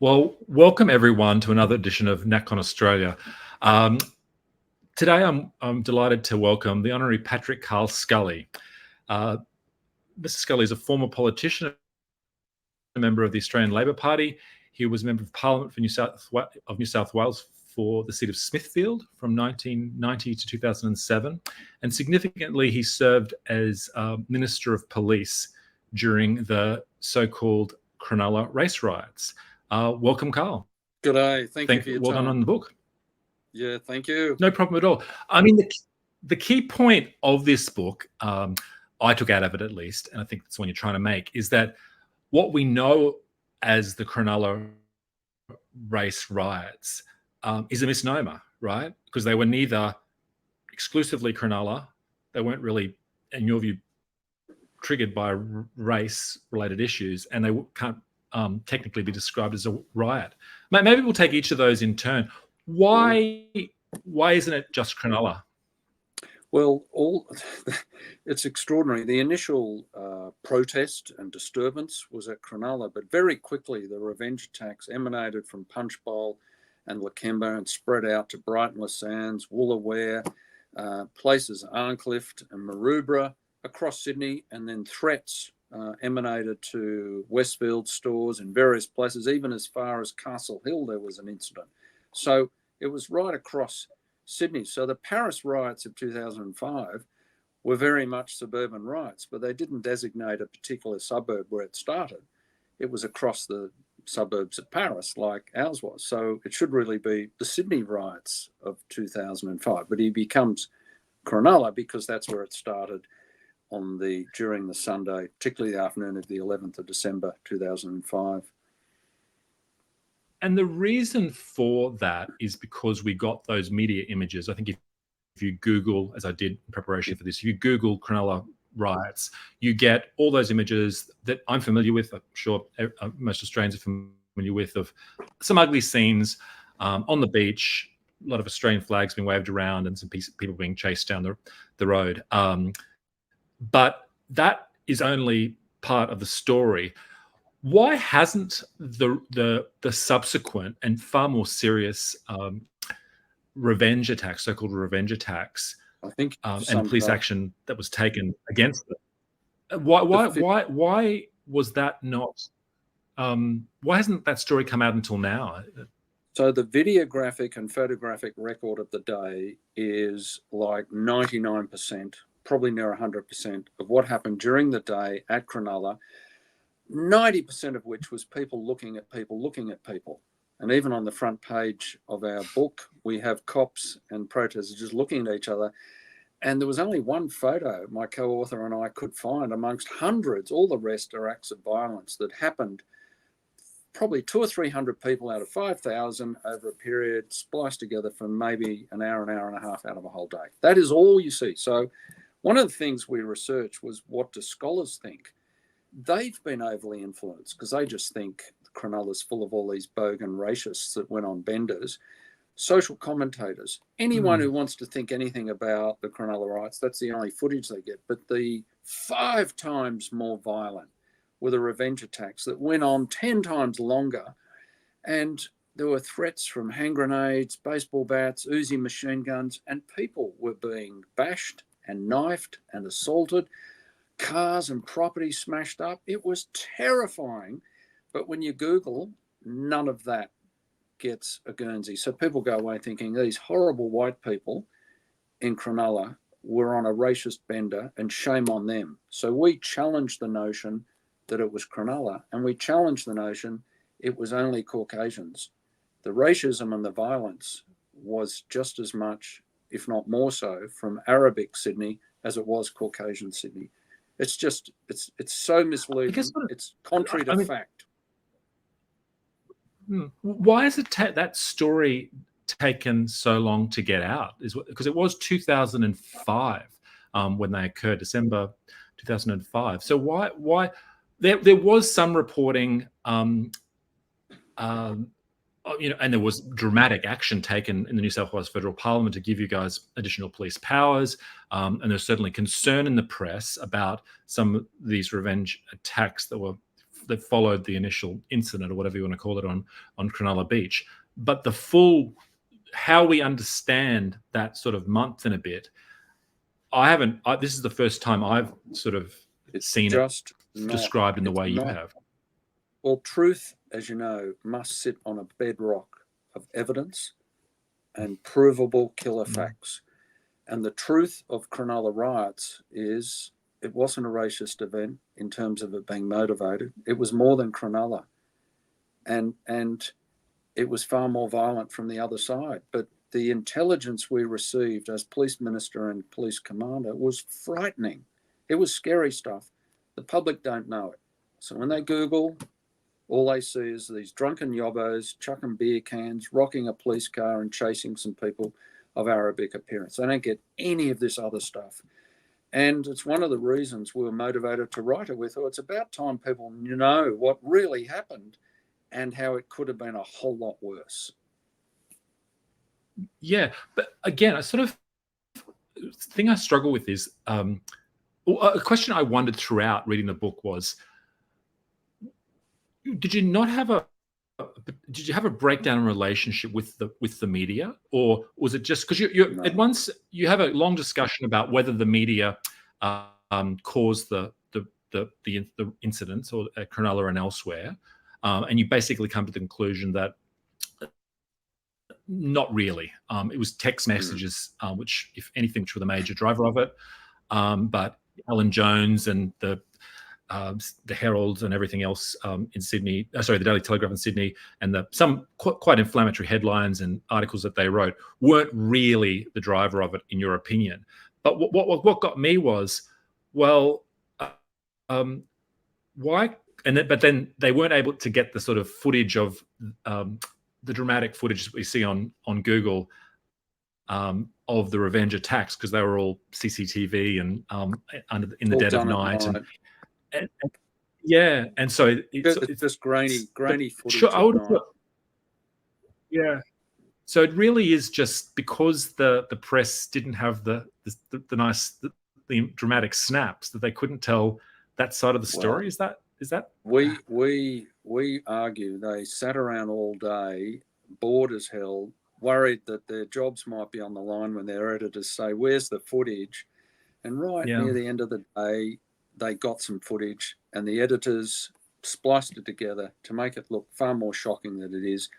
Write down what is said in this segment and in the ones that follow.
Well, welcome everyone to another edition of NatCon Australia. Um, Today, I'm delighted to welcome the Honorary Patrick Carl Scully. Mr. Scully is a former politician, a member of the Australian Labor Party. He was a member of Parliament for New South Wales for the seat of Smithfield from 1990 to 2007. And significantly, he served as Minister of Police during the so-called Cronulla Race Riots. Welcome, Carl. Good day. Thank you for your well time. done on the book. Yeah, thank you. No problem at all. I mean, the key point of this book, I took out of it at least, and I think that's the one you're trying to make, is that what we know as the Cronulla Race Riots is a misnomer, right? Because they were neither exclusively Cronulla, they weren't really, in your view, triggered by race-related issues, and they can't technically be described as a riot. Maybe we'll take each of those in turn. Why isn't it just Cronulla? Well, it's extraordinary. The initial protest and disturbance was at Cronulla, but very quickly the revenge attacks emanated from Punchbowl and Lakemba and spread out to Brighton Les Sands, Woolooware, places Arncliffe and Maroubra, across Sydney, and then threats emanated to Westfield stores in various places, even as far as Castle Hill there was an incident. So it was right across Sydney. So the Paris riots of 2005 were very much suburban riots, but they didn't designate a particular suburb where it started. It was across the suburbs of Paris like ours was. So it should really be the Sydney riots of 2005, but he becomes Cronulla because that's where it started during the Sunday, particularly the afternoon of the 11th of December 2005. And the reason for that is because we got those media images. I think if you Google, as I did in preparation for this, if you Google Cronulla riots, you get all those images that I'm familiar with. I'm sure most Australians are familiar with, of some ugly scenes on the beach, a lot of Australian flags being waved around and some people being chased down the road. But that is only part of the story. Why hasn't the subsequent and far more serious revenge attacks, so-called revenge attacks, I think, and police action that was taken against them? Why was that not? Why hasn't that story come out until now? So the videographic and photographic record of the day is like 99%, probably near 100% of what happened during the day at Cronulla. 90% of which was people looking at people. And even on the front page of our book, we have cops and protesters just looking at each other. And there was only one photo my co-author and I could find amongst hundreds. All the rest are acts of violence that happened. Probably 200 or 300 people out of 5,000 over a period, spliced together for maybe an hour and a half out of a whole day. That is all you see. So one of the things we researched was, what do scholars think? They've been overly influenced because they just think Cronulla's full of all these bogan racists that went on benders. Social commentators, anyone who wants to think anything about the Cronulla riots, that's the only footage they get. But the 5 times more violent were the revenge attacks that went on 10 times longer. And there were threats from hand grenades, baseball bats, Uzi machine guns, and people were being bashed and knifed and assaulted. Cars and property smashed up. It was terrifying. But when you Google, none of that gets a Guernsey. So people go away thinking these horrible white people in Cronulla were on a racist bender and shame on them. So we challenged the notion that it was Cronulla, and we challenged the notion it was only Caucasians. The racism and the violence was just as much, if not more so, from Arabic Sydney as it was Caucasian Sydney. It's just, it's so misleading. It's contrary to fact. Why is it that story taken so long to get out? Because it was 2005 when they occurred, December 2005. So why there was some reporting, and there was dramatic action taken in the New South Wales Federal Parliament to give you guys additional police powers. And there's certainly concern in the press about some of these revenge attacks that were that followed the initial incident, or whatever you want to call it, on Cronulla Beach. But the full, how we understand that sort of month and a bit, I haven't. This is the first time I've sort of seen it described in the way you have. Well, truth, as you know, must sit on a bedrock of evidence and provable killer facts. And the truth of Cronulla Riots is it wasn't a racist event in terms of it being motivated. It was more than Cronulla. And it was far more violent from the other side. But the intelligence we received as police minister and police commander was frightening. It was scary stuff. The public don't know it. So when they Google, all they see is these drunken yobbos chucking beer cans, rocking a police car and chasing some people of Arabic appearance. They don't get any of this other stuff. And it's one of the reasons we were motivated to write it. We thought it's about time people know what really happened and how it could have been a whole lot worse. Yeah, but again, I sort of thing I struggle with is a question I wondered throughout reading the book was, did you have a breakdown in relationship with the media, or was it just because you at once you have a long discussion about whether the media caused the incidents or at Cronulla and elsewhere, and you basically come to the conclusion that not really. It was text messages, which, if anything, were the major driver of it. But Alan Jones and the Herald and everything else in Sydney, the Daily Telegraph in Sydney, and some quite inflammatory headlines and articles that they wrote weren't really the driver of it, in your opinion. But what got me was, well, why? But then they weren't able to get the sort of footage of the dramatic footage that we see on Google of the revenge attacks, because they were all CCTV and in the dead of night. And so it's just grainy footage. Sure, I would have thought, yeah. So it really is just because the press didn't have the nice the dramatic snaps, that they couldn't tell that side of the story. Well, is that we argue they sat around all day, bored as hell, worried that their jobs might be on the line when their editors say, "Where's the footage?" And near the end of the day, they got some footage, and the editors spliced it together to make it look far more shocking than it is.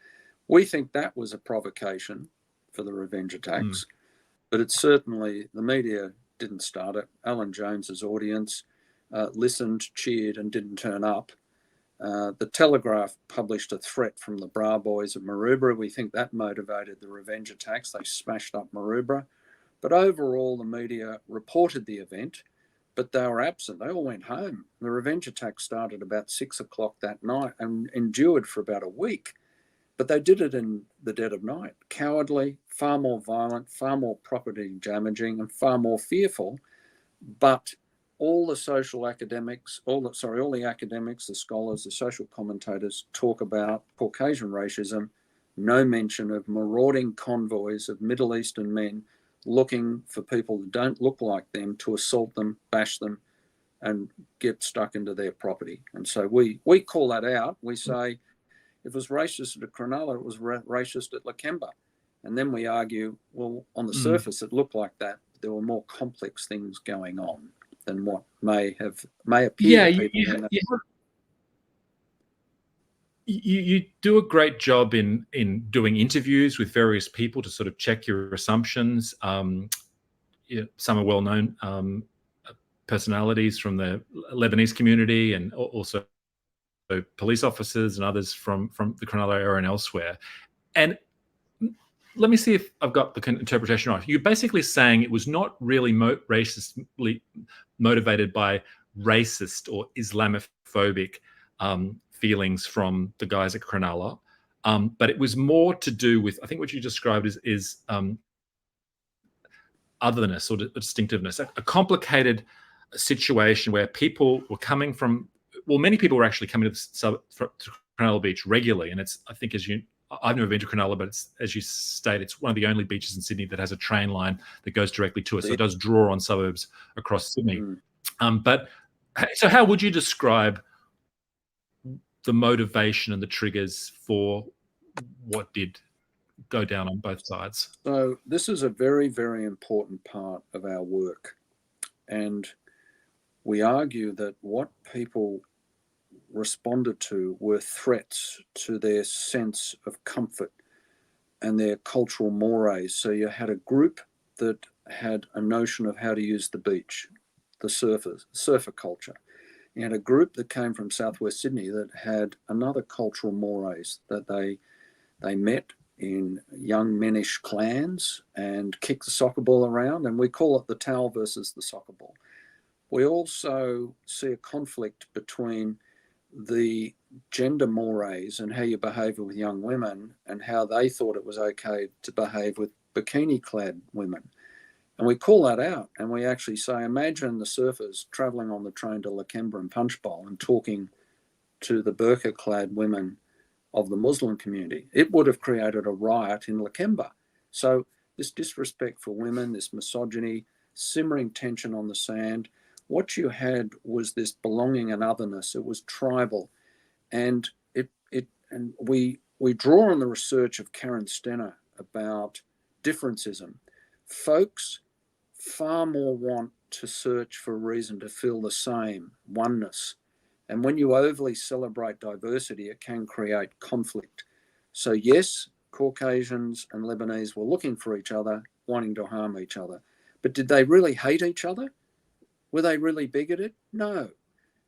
We think that was a provocation for the revenge attacks, but it's certainly, the media didn't start it. Alan Jones's audience listened, cheered, and didn't turn up. The Telegraph published a threat from the Bra Boys of Maroubra. We think that motivated the revenge attacks. They smashed up Maroubra. But overall, the media reported the event, but they were absent. They all went home. The revenge attack started about 6 o'clock that night and endured for about a week. But they did it in the dead of night. Cowardly, far more violent, far more property damaging, and far more fearful. But all the academics, the scholars, the social commentators talk about Caucasian racism, no mention of marauding convoys of Middle Eastern men looking for people that don't look like them to assault them, bash them, and get stuck into their property. And so we call that out. We say, if it was racist at Cronulla, it was racist at Lakemba. And then we argue, well, on the surface, it looked like that. There were more complex things going on than what may appear to people. You do a great job in doing interviews with various people to sort of check your assumptions. Some are well-known personalities from the Lebanese community, and also police officers and others from the Cronulla area and elsewhere. And let me see if I've got the interpretation right. You're basically saying it was not really racistly motivated by racist or Islamophobic feelings from the guys at Cronulla, but it was more to do with, I think what you described is otherness or distinctiveness, a complicated situation where people were coming from, well, many people were actually coming to Cronulla Beach regularly. And it's, I think, I've never been to Cronulla, but it's, as you state, it's one of the only beaches in Sydney that has a train line that goes directly to it. So it does draw on suburbs across Sydney. But so how would you describe the motivation and the triggers for what did go down on both sides? So this is a very, very important part of our work. And we argue that what people responded to were threats to their sense of comfort and their cultural mores. So you had a group that had a notion of how to use the beach, the surfer culture. You had a group that came from southwest Sydney that had another cultural mores, that they met in young menish clans and kicked the soccer ball around, and we call it the towel versus the soccer ball. We also see a conflict between the gender mores and how you behave with young women and how they thought it was okay to behave with bikini-clad women. And we call that out, and we actually say, imagine the surfers travelling on the train to Lakemba and Punchbowl and talking to the burqa-clad women of the Muslim community. It would have created a riot in Lakemba. So this disrespect for women, this misogyny, simmering tension on the sand, what you had was this belonging and otherness. It was tribal. And we draw on the research of Karen Stenner about differencism. Folks far more want to search for a reason to feel the same, oneness. And when you overly celebrate diversity, it can create conflict. So yes, Caucasians and Lebanese were looking for each other, wanting to harm each other. But did they really hate each other? Were they really bigoted? No.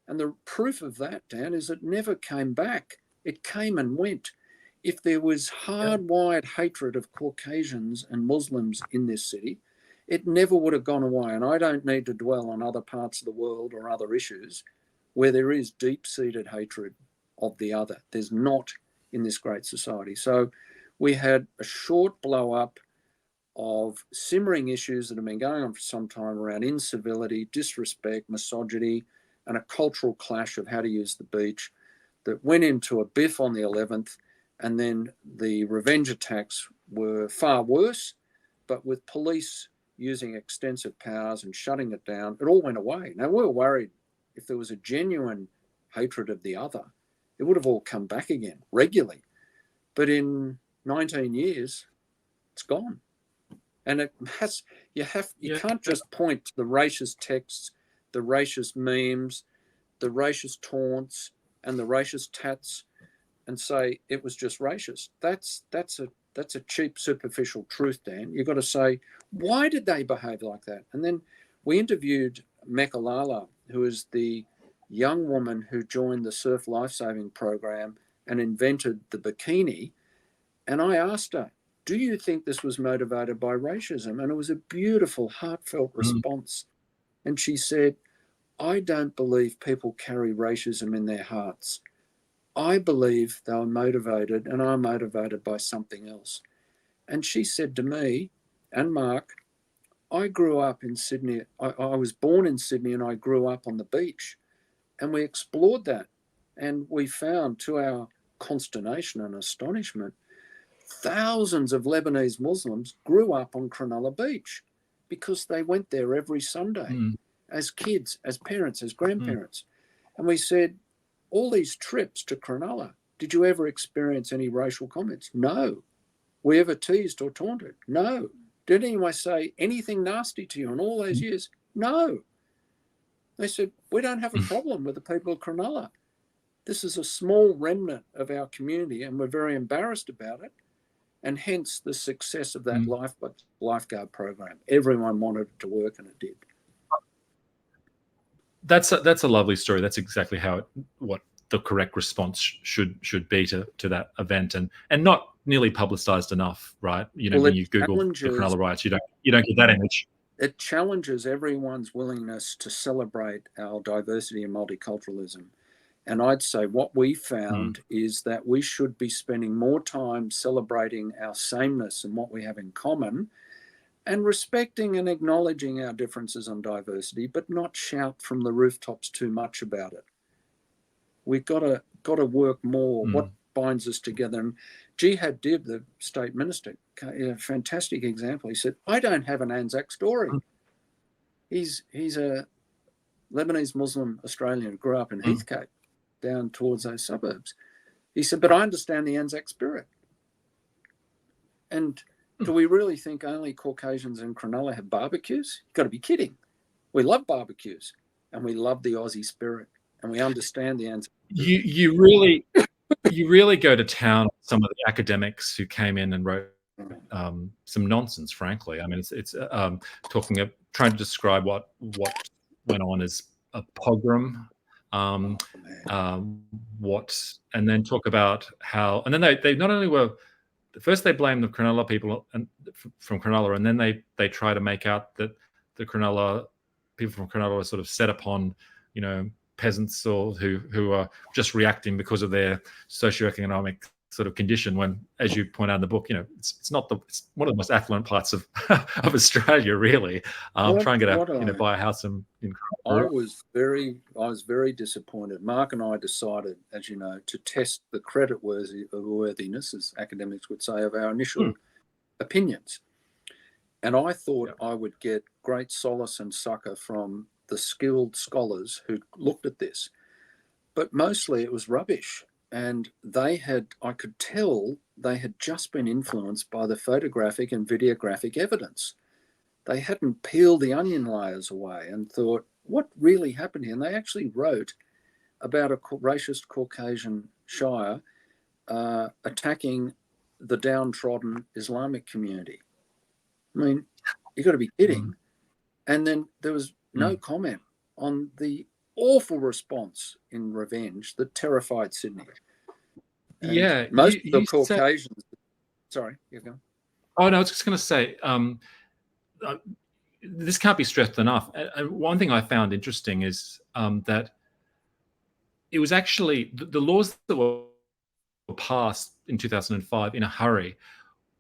And the proof of that, Dan, is it never came back. It came and went. If there was hardwired hatred of Caucasians and Muslims in this city, it never would have gone away. And I don't need to dwell on other parts of the world or other issues where there is deep-seated hatred of the other. There's not in this great society. So we had a short blow-up of simmering issues that have been going on for some time around incivility, disrespect, misogyny, and a cultural clash of how to use the beach that went into a biff on the 11th. And then the revenge attacks were far worse, but with police using extensive powers and shutting it down, it all went away. Now, we were worried if there was a genuine hatred of the other, it would have all come back again regularly. But in 19 years, it's gone. And you can't just point to the racist texts, the racist memes, the racist taunts, and the racist tats and say it was just racist. That's a cheap, superficial truth, Dan. You've got to say, why did they behave like that? And then we interviewed Mekalala, who is the young woman who joined the surf lifesaving program and invented the bikini. And I asked her, do you think this was motivated by racism? And it was a beautiful, heartfelt response. And she said, I don't believe people carry racism in their hearts. I believe they were motivated and are motivated by something else. And she said to me, and Mark, I grew up in Sydney. I was born in Sydney and I grew up on the beach. And we explored that. And we found, to our consternation and astonishment, thousands of Lebanese Muslims grew up on Cronulla Beach because they went there every Sunday as kids, as parents, as grandparents. And we said, all these trips to Cronulla, did you ever experience any racial comments? No. Were you ever teased or taunted? No. Did anyone say anything nasty to you in all those years? No. They said, we don't have a problem with the people of Cronulla. This is a small remnant of our community and we're very embarrassed about it. And hence the success of that lifeguard program. Everyone wanted it to work and it did. That's a lovely story. That's exactly what the correct response should be to that event, and not nearly publicized enough, right? When you Google the Cronulla Riots, you don't get that image. It challenges everyone's willingness to celebrate our diversity and multiculturalism. And I'd say what we found is that we should be spending more time celebrating our sameness and what we have in common, and respecting and acknowledging our differences on diversity, but not shout from the rooftops too much about it. We've got to work more. What binds us together? And Jihad Dib, the state minister, a fantastic example. He said, I don't have an Anzac story. He's a Lebanese Muslim Australian who grew up in Heathcote. down towards those suburbs. He said, but I understand the Anzac spirit. And do we really think only Caucasians in Cronulla have barbecues? You've got to be kidding. We love barbecues, and we love the Aussie spirit, and we understand the Anzac spirit. You really go to town on some of the academics who came in and wrote some nonsense, frankly. I mean, it's trying to describe what went on as a pogrom, and then talk about how, and then they not only were, first they blamed the Cronulla people from Cronulla, and then they try to make out that the Cronulla people from Cronulla are sort of set upon, peasants or who are just reacting because of their socioeconomic sort of condition, when, as you point out in the book, it's not it's one of the most affluent parts of of Australia, really. Try and get buy a house in I was very disappointed. Mark and I decided, as you know, to test the credit worthiness, as academics would say, of our initial opinions. And I thought I would get great solace and succor from the skilled scholars who looked at this. But mostly it was rubbish. And I could tell they had just been influenced by the photographic and videographic evidence. They hadn't peeled the onion layers away and thought, what really happened here? And they actually wrote about a racist Caucasian shire attacking the downtrodden Islamic community. I mean, you've got to be kidding. And then there was no comment on the awful response in Revenge that terrified Sydney. And most of the Caucasians. Sorry, you're going. Oh no, I was just going to say, this can't be stressed enough. And one thing I found interesting is that it was actually the laws that were passed in 2005 in a hurry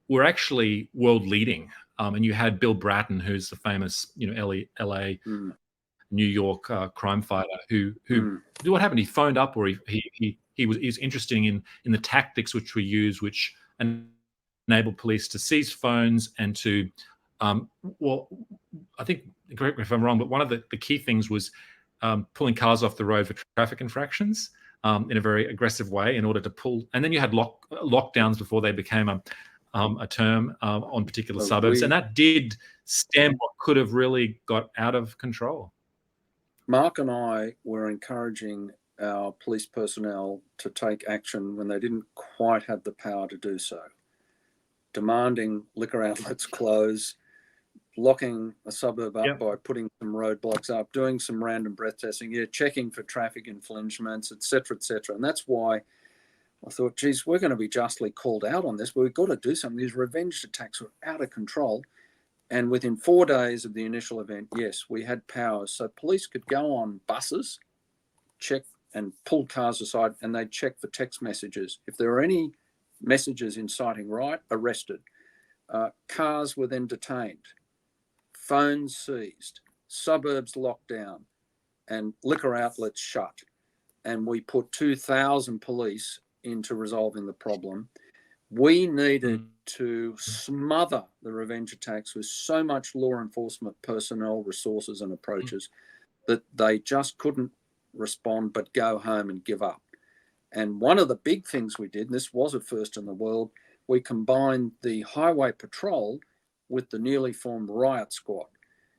were actually world leading. And you had Bill Bratton, who's the famous, LA, New York crime fighter, who what happened? He phoned up, or he was interested in the tactics which were used, which enabled police to seize phones and to, I think, correct me if I'm wrong, but one of the key things was pulling cars off the road for traffic infractions in a very aggressive way in order to pull. And then you had lockdowns before they became a term on particular suburbs, and that did stem what could have really got out of control. Mark and I were encouraging our police personnel to take action when they didn't quite have the power to do so, demanding liquor outlets close, locking a suburb up by putting some roadblocks up, doing some random breath testing, checking for traffic infringements, etc., etc. And that's why I thought, geez, we're going to be justly called out on this, but we've got to do something. These revenge attacks were out of control. And within 4 days of the initial event, yes, we had powers. So police could go on buses, check and pull cars aside, and they'd check for text messages. If there were any messages inciting riot, arrested. Cars were then detained, phones seized, suburbs locked down, and liquor outlets shut. And we put 2,000 police into resolving the problem. We needed to smother the revenge attacks with so much law enforcement personnel, resources and approaches that they just couldn't respond but go home and give up. And one of the big things we did, and this was a first in the world, we combined the highway patrol with the newly formed riot squad.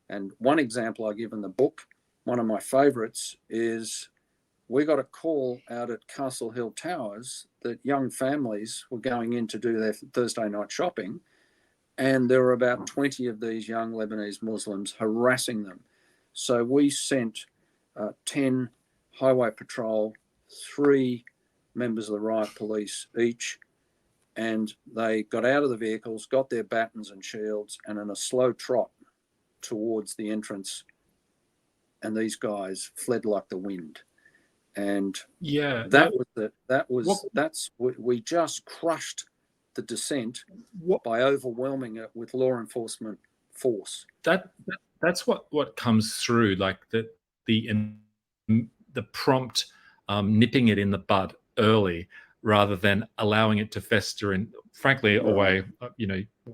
And one example I give in the book, one of my favourites, is we got a call out at Castle Hill Towers that young families were going in to do their Thursday night shopping, and there were about 20 of these young Lebanese Muslims harassing them. So we sent 10 highway patrol, 3 members of the riot police each, and they got out of the vehicles, got their batons and shields, and in a slow trot towards the entrance, and these guys fled like the wind. And we just crushed the dissent by overwhelming it with law enforcement force. That's what comes through, like the prompt nipping it in the bud early, rather than allowing it to fester in, frankly, a way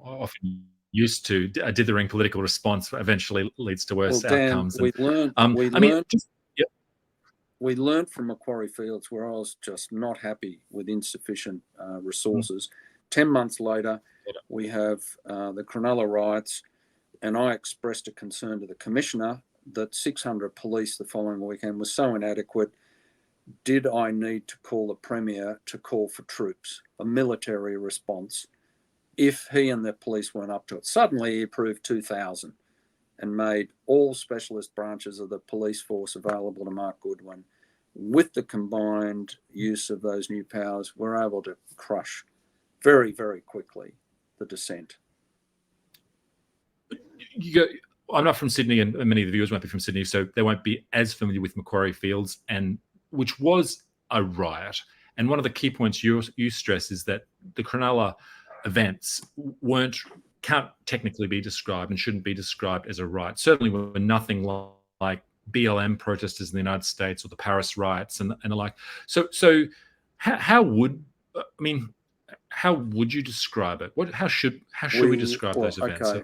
often used to. A dithering political response eventually leads to worse outcomes. We learned. we learned from Macquarie Fields, where I was just not happy with insufficient resources. 10 months later, we have the Cronulla Riots, and I expressed a concern to the Commissioner that 600 police the following weekend was so inadequate. Did I need to call the Premier to call for troops, a military response, if he and the police weren't up to it? Suddenly he approved 2,000 and made all specialist branches of the police force available to Mark Goodwin. With the combined use of those new powers, we're able to crush very, very quickly the dissent. I'm not from Sydney, and many of the viewers won't be from Sydney, so they won't be as familiar with Macquarie Fields, and which was a riot. And one of the key points you stress is that the Cronulla events can't technically be described and shouldn't be described as a riot. Certainly were nothing like BLM protesters in the United States or the Paris riots and the like. So how would you describe it? How should we describe those events? Okay.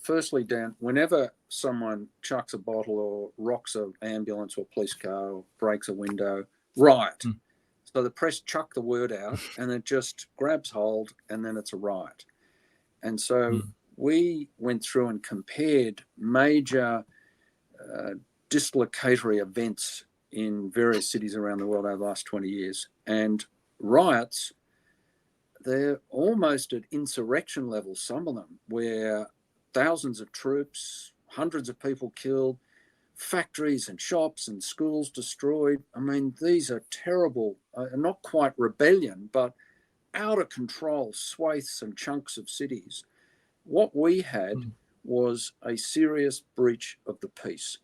Firstly, Dan, whenever someone chucks a bottle or rocks an ambulance or police car or breaks a window, riot. So the press chuck the word out and it just grabs hold and then it's a riot. And so we went through and compared major dislocatory events in various cities around the world over the last 20 years. And riots, they're almost at insurrection level, some of them, where thousands of troops, hundreds of people killed, factories and shops and schools destroyed. I mean, these are terrible, not quite rebellion, but out of control swathes and chunks of cities. What we had was a serious breach of the peace.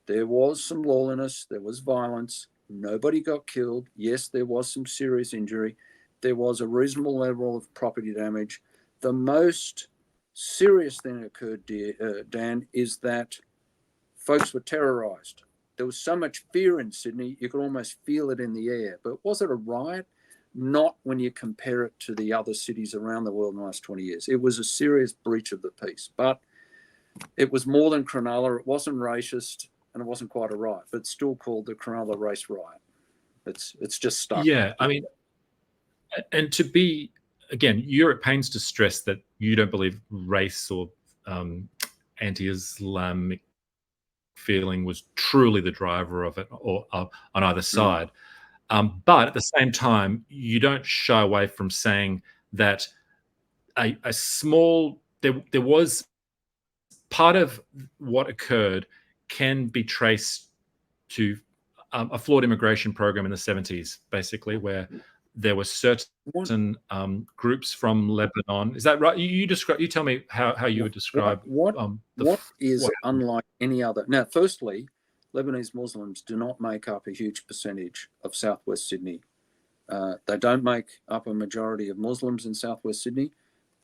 There was some lawlessness, there was violence, nobody got killed. Yes, there was some serious injury. There was a reasonable level of property damage. The most serious thing that occurred, Dan, is that folks were terrorised. There was so much fear in Sydney, you could almost feel it in the air. But was it a riot? Not when you compare it to the other cities around the world in the last 20 years. It was a serious breach of the peace. But it was more than Cronulla. It wasn't racist, and it wasn't quite a riot, but it's still called the Cronulla Race Riot. It's just stuck. Yeah, I mean, and to be, again, you're at pains to stress that you don't believe race or anti-Islamic feeling was truly the driver of it, or on either side. But at the same time, you don't shy away from saying that a small, there was part of what occurred can be traced to a flawed immigration program in the 70s, basically, where there were certain groups from Lebanon. Is that right? You tell me how you would describe what is unlike any other. Now, firstly, Lebanese Muslims do not make up a huge percentage of southwest Sydney. They don't make up a majority of Muslims in southwest Sydney,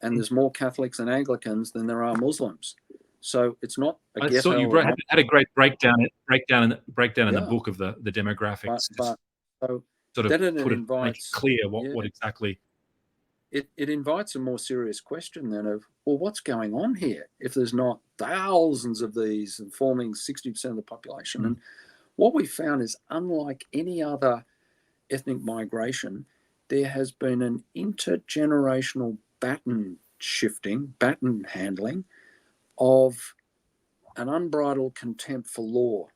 and there's more Catholics and Anglicans than there are Muslims. So it's not a ghetto. I saw you had a great breakdown in the book of the demographics. But so sort of then make it clear what exactly. It invites a more serious question then of, well, what's going on here if there's not thousands of these and forming 60% of the population? And what we found is, unlike any other ethnic migration, there has been an intergenerational baton handling of an unbridled contempt for law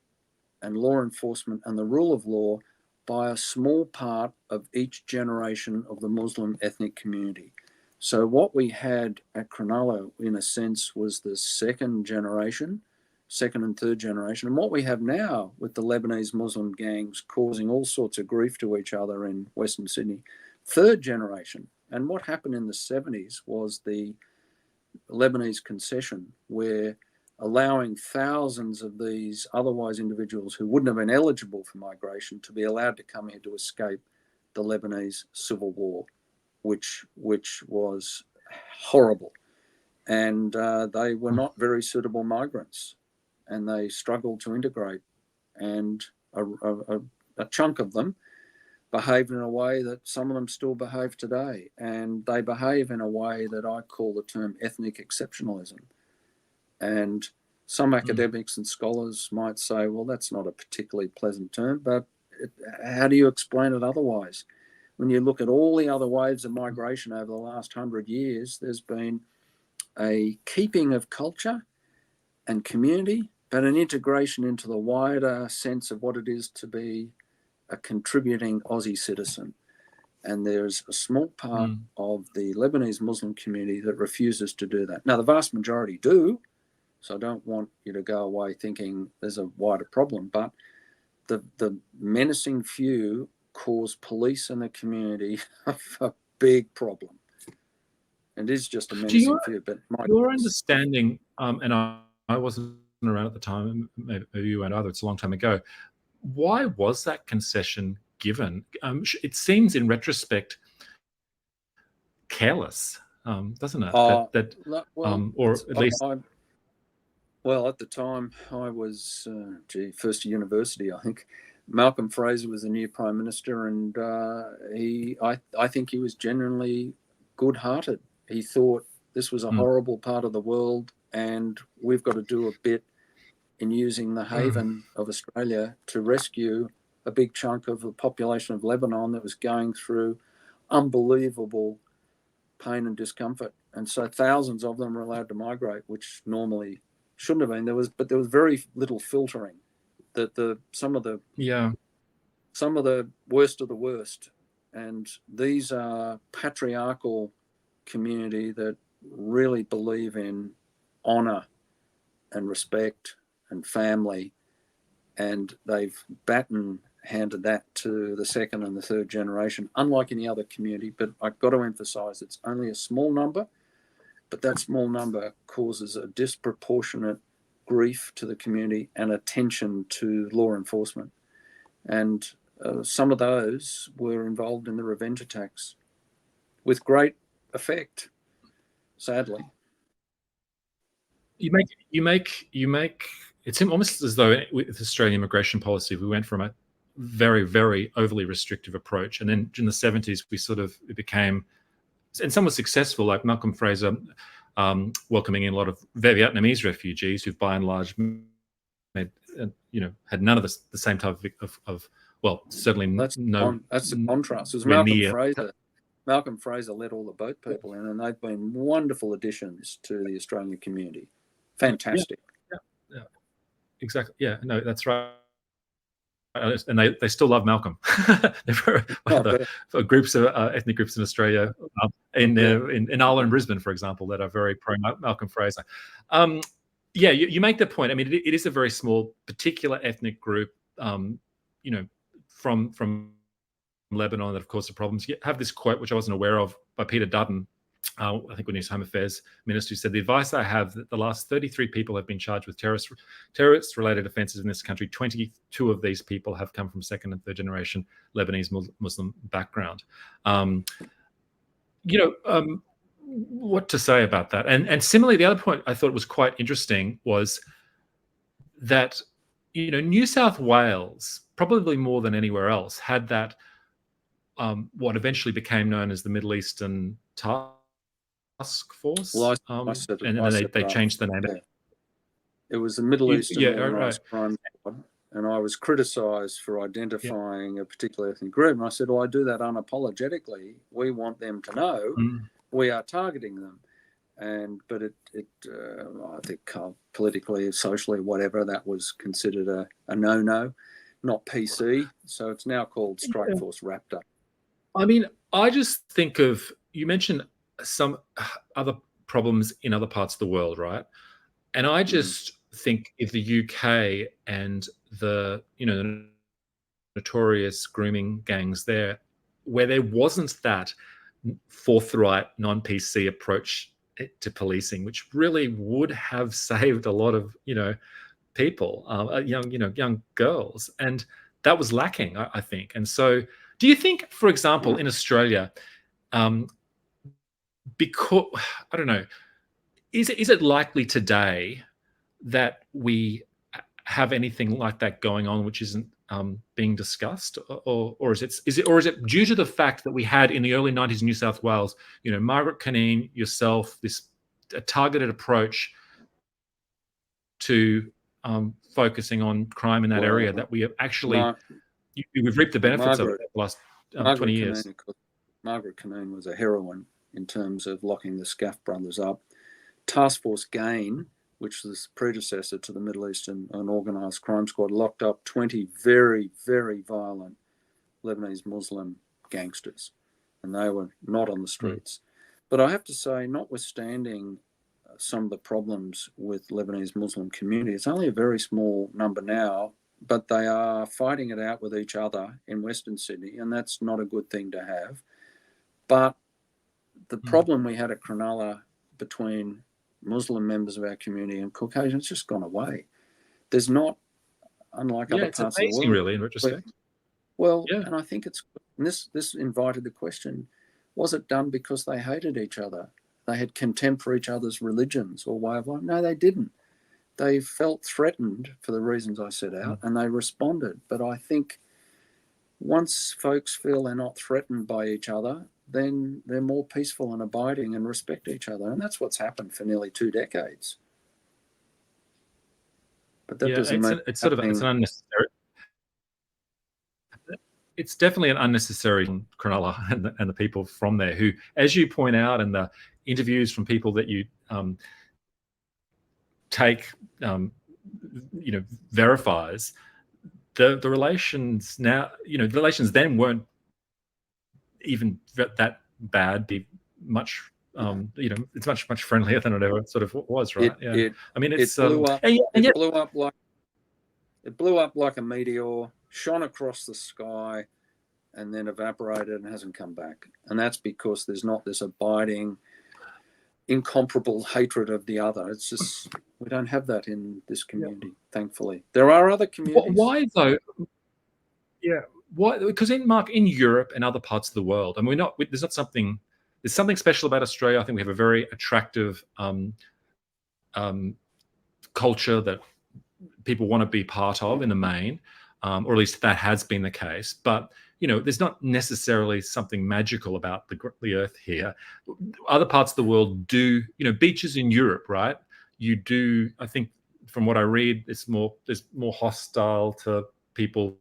and law enforcement and the rule of law by a small part of each generation of the Muslim ethnic community. So what we had at Cronulla, in a sense, was the second and third generation. And what we have now with the Lebanese Muslim gangs causing all sorts of grief to each other in Western Sydney, third generation. And what happened in the 70s was the Lebanese concession, where allowing thousands of these otherwise individuals who wouldn't have been eligible for migration to be allowed to come here to escape the Lebanese civil war, which was horrible. And they were not very suitable migrants, and they struggled to integrate. And a chunk of them behaved in a way that some of them still behave today. And they behave in a way that I call the term ethnic exceptionalism. And some academics and scholars might say, well, that's not a particularly pleasant term, but how do you explain it otherwise? When you look at all the other waves of migration over the last 100 years, there's been a keeping of culture and community, but an integration into the wider sense of what it is to be a contributing Aussie citizen. And there's a small part of the Lebanese Muslim community that refuses to do that. Now, the vast majority do, so I don't want you to go away thinking there's a wider problem, but the menacing few cause police in the community a big problem. And it is just a menacing few. But your understanding, and I wasn't around at the time, maybe you weren't either, it's a long time ago, why was that concession given? It seems in retrospect careless, doesn't it? Or at least... Well, at the time I was, first year university, I think. Malcolm Fraser was the new Prime Minister, and I think he was genuinely good-hearted. He thought this was a horrible part of the world, and we've got to do a bit in using the haven of Australia to rescue a big chunk of the population of Lebanon that was going through unbelievable pain and discomfort. And so thousands of them were allowed to migrate, which normally shouldn't have been. There was very little filtering. That some of the worst of the worst, and these are patriarchal community that really believe in honor and respect and family, and they've handed that to the second and the third generation, unlike any other community. But I've got to emphasize it's only a small number, but that small number causes a disproportionate grief to the community and attention to law enforcement. And some of those were involved in the revenge attacks with great effect, sadly. You make it's almost as though with Australian immigration policy, we went from a very, very overly restrictive approach, and then in the 70s it became, and some was successful, like Malcolm Fraser welcoming in a lot of Vietnamese refugees who've by and large had none of the same type of well, certainly that's the contrast. It was Malcolm Fraser let all the boat people in, and they've been wonderful additions to the Australian community. Fantastic. Yeah. Exactly. Yeah, no, that's right. And they still love Malcolm. For groups of ethnic groups in Australia, in Arla and Brisbane, for example, that are very pro Malcolm Fraser. You make the point. I mean, it is a very small, particular ethnic group, from Lebanon, that of course the problems. You have this quote, which I wasn't aware of, by Peter Dutton, I think when he was Home Affairs Minister, who said, "The advice I have that the last 33 people have been charged with terrorist-related offences in this country. 22 of these people have come from second and third generation Lebanese Muslim background." What to say about that? And similarly, the other point I thought was quite interesting was that New South Wales, probably more than anywhere else, had that what eventually became known as the Middle Eastern Task Force. Well, and then they changed the name. Yeah. It was the Middle Eastern Organised Crime Squad, and I was criticised for identifying a particular ethnic group. And I said, well, I do that unapologetically. We want them to know we are targeting them. But I think politically, socially, whatever, that was considered a no-no, not PC. So it's now called Strike Force Raptor. I mean, I just think of, you mentioned some other problems in other parts of the world, right? And I just think if the UK and the notorious grooming gangs there, where there wasn't that forthright non-PC approach to policing, which really would have saved a lot of people, young girls, and that was lacking, I think. And so, do you think, for example, in Australia, because I don't know, is it likely today that we have anything like that going on which isn't being discussed, or is it due to the fact that we had in the early 90s in New South Wales, Margaret Cunneen, yourself, a targeted approach to focusing on crime in that area, that we have actually we've reaped the benefits of it Margaret, the last 20 Margaret years. Caneen, Margaret Caneen was a heroine in terms of locking the Scaff brothers up. Task Force Gain, which was predecessor to the Middle Eastern and Organised Crime Squad, locked up 20 very, very violent Lebanese Muslim gangsters, and they were not on the streets. But I have to say, notwithstanding some of the problems with Lebanese Muslim community, it's only a very small number now, but they are fighting it out with each other in Western Sydney, and that's not a good thing to have. But the problem we had at Cronulla between Muslim members of our community and Caucasian, it's just gone away. There's not, unlike other parts of the world. Really, in retrospect. Well, and I think it's, and this invited the question, was it done because they hated each other? They had contempt for each other's religions or way of life? No, they didn't. They felt threatened for the reasons I set out, and they responded. But I think once folks feel they're not threatened by each other, then they're more peaceful and abiding and respect each other. And that's what's happened for nearly 2 decades. But that doesn't mean it's sort of it's an unnecessary. It's definitely an unnecessary Cronulla and the people from there who, as you point out, and the interviews from people that you take, verifies the relations now. The relations then weren't even that bad. Be much, it's much friendlier than it ever sort of was, right? It blew up like a meteor, shone across the sky, and then evaporated and hasn't come back. And that's because there's not this abiding, incomparable hatred of the other. It's just, we don't have that in this community, thankfully. There are other communities. Why though? Yeah. Why? Because in Europe and other parts of the world, I mean, there's something special about Australia. I think we have a very attractive culture that people want to be part of in the main, or at least that has been the case. But there's not necessarily something magical about the earth here. Other parts of the world do. Beaches in Europe, right? You do. I think from what I read, there's more hostile to people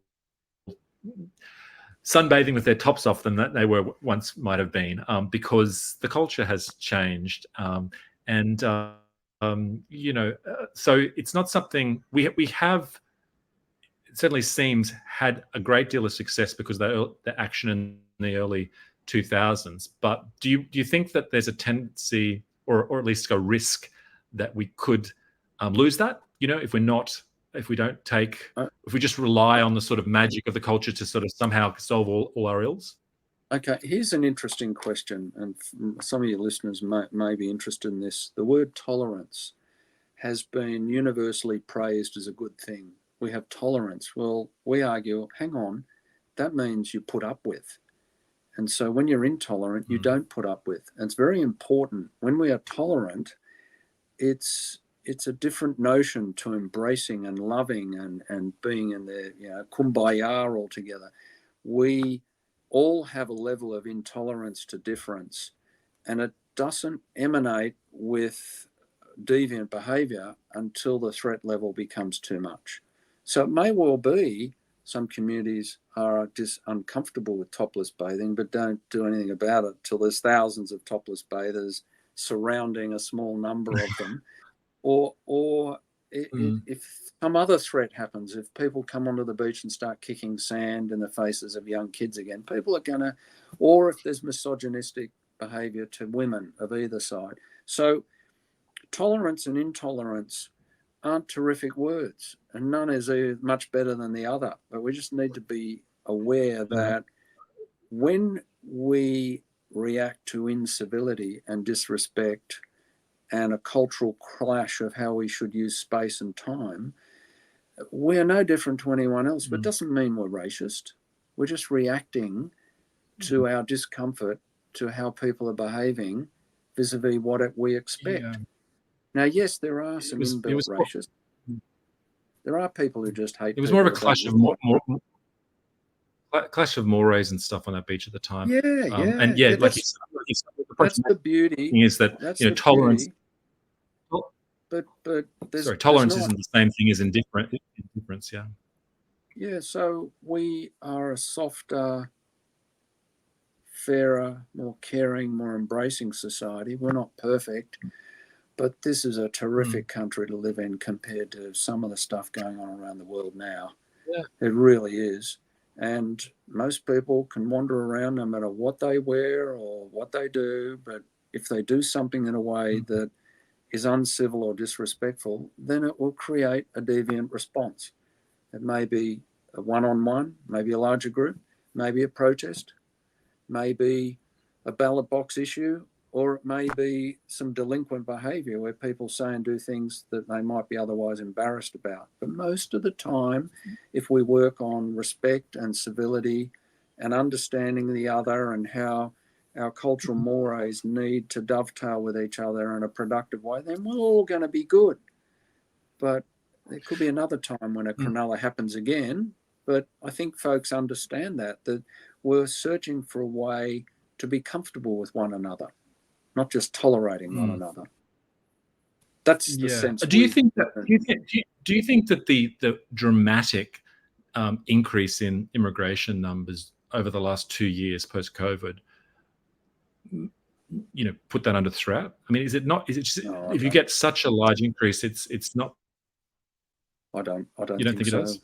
sunbathing with their tops off than that they were once might have been, because the culture has changed, so it's not something we have. It certainly seems had a great deal of success because the action in the early 2000s. But do you think that there's a tendency, or at least a risk, that we could lose that? If we just rely on the sort of magic of the culture to sort of somehow solve all our ills? Okay, here's an interesting question, and some of your listeners may be interested in this. The word tolerance has been universally praised as a good thing. We have tolerance. Well, we argue, hang on, that means you put up with. And so when you're intolerant, you don't put up with. And it's very important. When we are tolerant, it's a different notion to embracing and loving and being in the kumbaya all together. We all have a level of intolerance to difference, and it doesn't emanate with deviant behaviour until the threat level becomes too much. So it may well be some communities are just uncomfortable with topless bathing, but don't do anything about it till there's thousands of topless bathers surrounding a small number of them. If some other threat happens, if people come onto the beach and start kicking sand in the faces of young kids again, people are going to, or if there's misogynistic behaviour to women of either side. So tolerance and intolerance aren't terrific words, and none is much better than the other. But we just need to be aware that when we react to incivility and disrespect and a cultural clash of how we should use space and time, we're no different to anyone else. But it doesn't mean we're racist. We're just reacting to our discomfort to how people are behaving vis-a-vis what we expect. Yeah. Now, yes, there are some inbuilt racists. There are people who just hate. It was more of a clash of mores and stuff on that beach at the time. Like you said, that's the beauty. Is that tolerance? But tolerance isn't the same thing as indifference. Yeah. Yeah, so we are a softer, fairer, more caring, more embracing society. We're not perfect, but this is a terrific country to live in compared to some of the stuff going on around the world now. Yeah. It really is. And most people can wander around no matter what they wear or what they do, but if they do something in a way that is uncivil or disrespectful, then it will create a deviant response. It may be a one-on-one, maybe a larger group, maybe a protest, maybe a ballot box issue, or it may be some delinquent behaviour where people say and do things that they might be otherwise embarrassed about. But most of the time, if we work on respect and civility and understanding the other and how our cultural mores need to dovetail with each other in a productive way, then we're all going to be good. But there could be another time when a Cronulla happens again. But I think folks understand that we're searching for a way to be comfortable with one another, not just tolerating one another. That's the sense. Do you think that the dramatic increase in immigration numbers over the last 2 years post COVID, put that under threat? I mean, is it not? Is it just if you get such a large increase, it's not? I don't You don't think it so. does?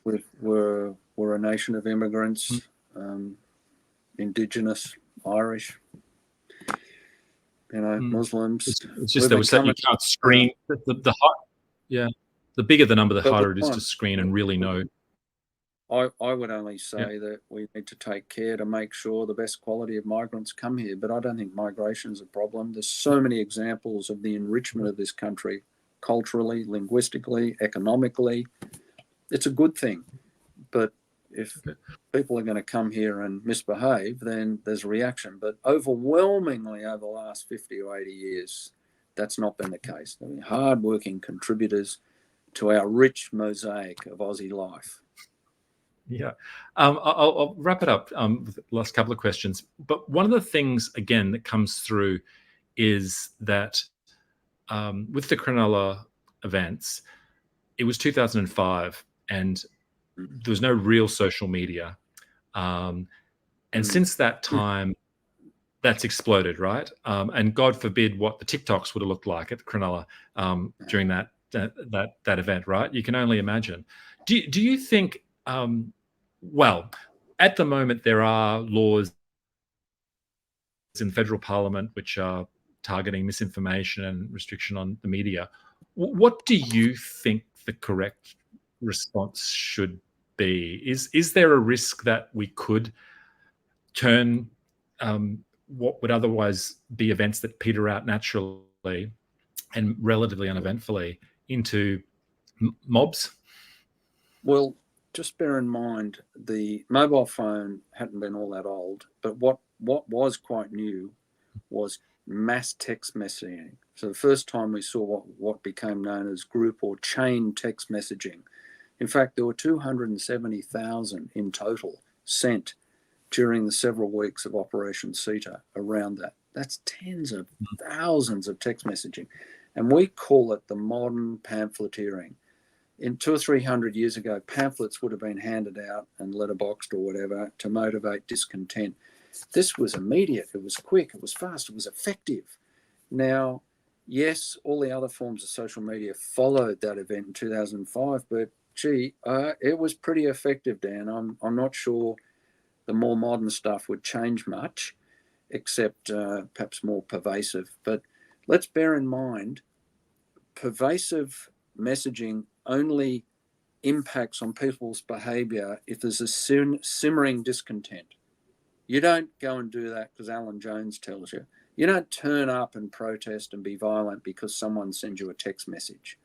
We're a nation of immigrants, Indigenous, Irish, Muslims. It's just that you can't screen the bigger the number, the harder it is to screen and really know. I would only say that we need to take care to make sure the best quality of migrants come here, but I don't think migration is a problem. There's so many examples of the enrichment of this country, culturally, linguistically, economically. It's a good thing. But if people are going to come here and misbehave, then there's a reaction. But overwhelmingly over the last 50 or 80 years, that's not been the case. I mean, hard-working contributors to our rich mosaic of Aussie life. Yeah. I'll wrap it up with the last couple of questions. But one of the things, again, that comes through is that with the Cronulla events, it was 2005 and there was no real social media. And since that time, that's exploded, right? And God forbid what the TikToks would have looked like at the Cronulla during that event, right? You can only imagine. Do you think... well, at the moment, there are laws in federal parliament which are targeting misinformation and restriction on the media. What do you think the correct response should be? Is there a risk that we could turn what would otherwise be events that peter out naturally and relatively uneventfully into mobs? Well, just bear in mind the mobile phone hadn't been all that old, but what was quite new was mass text messaging. So the first time we saw what became known as group or chain text messaging. In fact, there were 270,000 in total sent during the several weeks of Operation CETA around that. That's tens of thousands of text messaging. And we call it the modern pamphleteering. In 200 or 300 years ago, pamphlets would have been handed out and letterboxed or whatever to motivate discontent. This was immediate, it was quick, it was fast, it was effective. Now, yes, all the other forms of social media followed that event in 2005, but it was pretty effective, Dan. I'm not sure the more modern stuff would change much, except perhaps more pervasive. But let's bear in mind, pervasive messaging only impacts on people's behaviour if there's a simmering discontent. You don't go and do that because Alan Jones tells you. You don't turn up and protest and be violent because someone sends you a text message.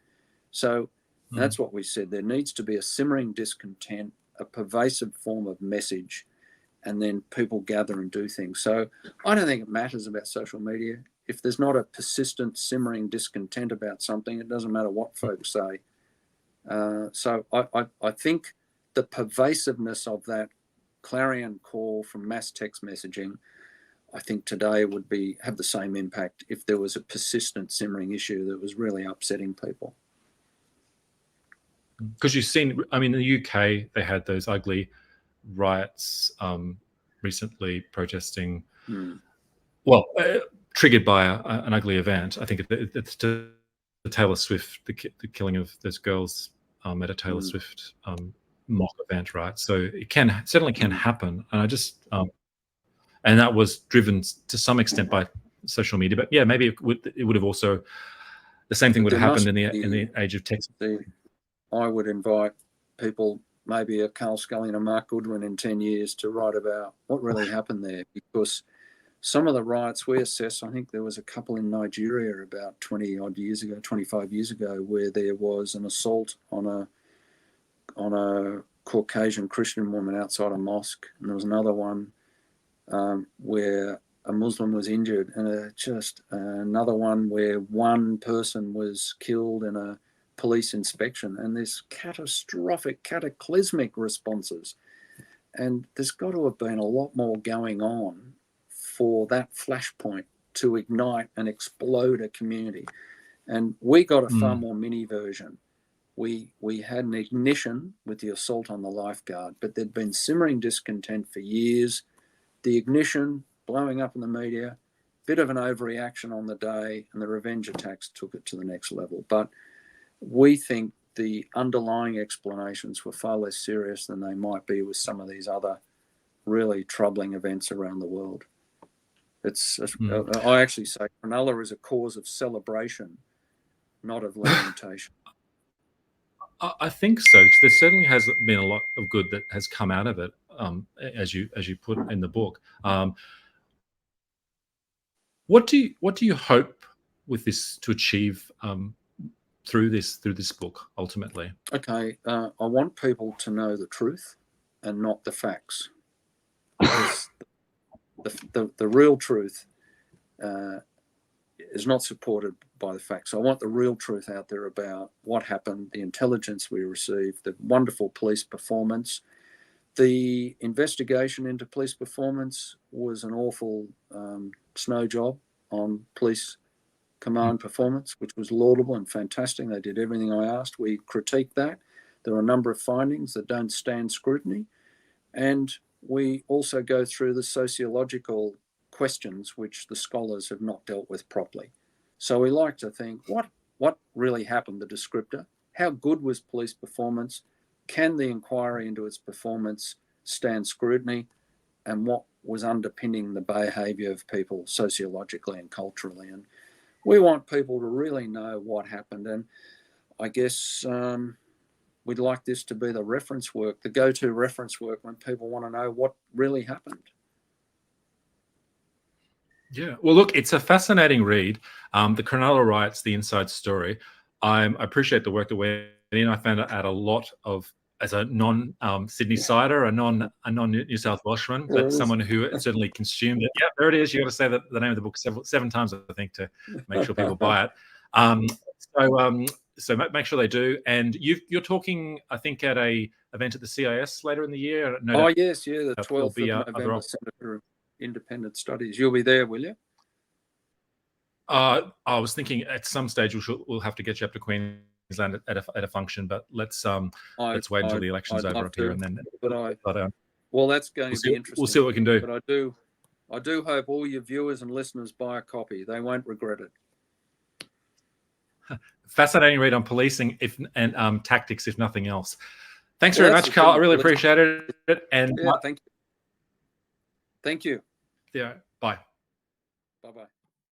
So that's what we said. There needs to be a simmering discontent, a pervasive form of message, and then people gather and do things. So I don't think it matters about social media. If there's not a persistent simmering discontent about something, it doesn't matter what folks say. So I think the pervasiveness of that clarion call from mass text messaging, I think today would have the same impact if there was a persistent simmering issue that was really upsetting people. because you've seen, I mean, in the UK, they had those ugly riots recently protesting, well, triggered by an ugly event. I think it's the Taylor Swift, the killing of those girls at a Taylor Swift mock event, right? So it certainly can happen. And I just, and that was driven to some extent by social media. But yeah, maybe it would have also, the same thing would have happened in the age of text. I would invite people, maybe a Carl Scully and a Mark Goodwin in 10 years, to write about what really happened there, because some of the riots we assess, I think there was a couple in Nigeria about 25 years ago, where there was an assault on a Caucasian Christian woman outside a mosque, and there was another one where a Muslim was injured, and just another one where one person was killed in a police inspection, and there's cataclysmic responses. And there's got to have been a lot more going on for that flashpoint to ignite and explode a community. And we got a far more mini version. We had an ignition with the assault on the lifeguard, but there'd been simmering discontent for years. The ignition, blowing up in the media, bit of an overreaction on the day, and the revenge attacks took it to the next level. But we think the underlying explanations were far less serious than they might be with some of these other really troubling events around the world. I actually say Cronulla is a cause of celebration, not of lamentation. I think so. There certainly has been a lot of good that has come out of it, as you put in the book. What do you hope with this to achieve through this book ultimately? Okay, I want people to know the truth and not the facts. The real truth is not supported by the facts. I want the real truth out there about what happened, the intelligence we received, the wonderful police performance. The investigation into police performance was an awful snow job on police command performance, which was laudable and fantastic. They did everything I asked. We critiqued that. There are a number of findings that don't stand scrutiny. And we also go through the sociological questions which the scholars have not dealt with properly. So we like to think, what really happened, the descriptor? How good was police performance? Can the inquiry into its performance stand scrutiny? And what was underpinning the behaviour of people sociologically and culturally? And we want people to really know what happened. And I guess we'd like this to be the reference work, the go-to reference work when people want to know what really happened. Yeah, well, look, it's a fascinating read. The Cronulla Riots, The Inside Story. I appreciate the work that went in. I found out a lot of, as a non-Sydney sider, a non-New South Welshman, but someone who certainly consumed it. Yeah, there it is. You got to say the name of the book seven times, I think, to make sure people buy it. So make sure they do. And you're talking, I think, at a event at the CIS later in the year. Yes, the 12th of November, Centre for Independent Studies. You'll be there, will you? I was thinking at some stage we'll have to get you up to Queensland at a function, but let's wait until the election's over up here, and then. Well, that's going to be interesting. We'll see what we can do. But I do hope all your viewers and listeners buy a copy. They won't regret it. Fascinating read on policing and tactics, if nothing else. Thanks very much, Carl. I really appreciate it. And thank you. Yeah. Bye. Bye-bye.